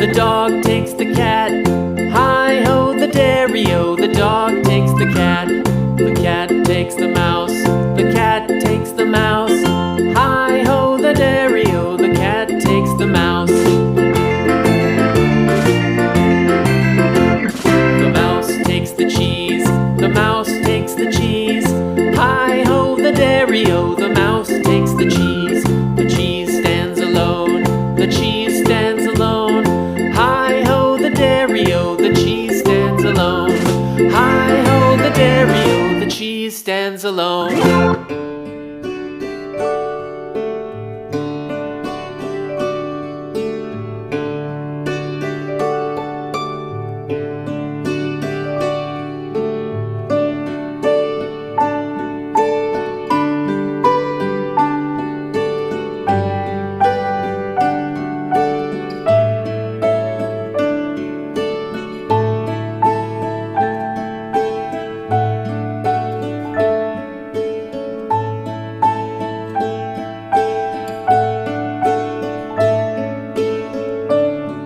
the dog takes the cat. Hi-ho, the dairy-o, the dog takes the cat. The cat takes the mouse, the cat takes the mouse. Hi-ho, the dairy-o, the cat takes the mouse. The mouse takes the cheese, the mouse takes the cheese. Hi-ho, the dairy-o, the mouse takes the cheese. The cheese stands alone, the cheese stands alone. Hi-ho, the dairy-o, the cheese stands alone. Hi-ho, the dairy-o, the cheese stands alone.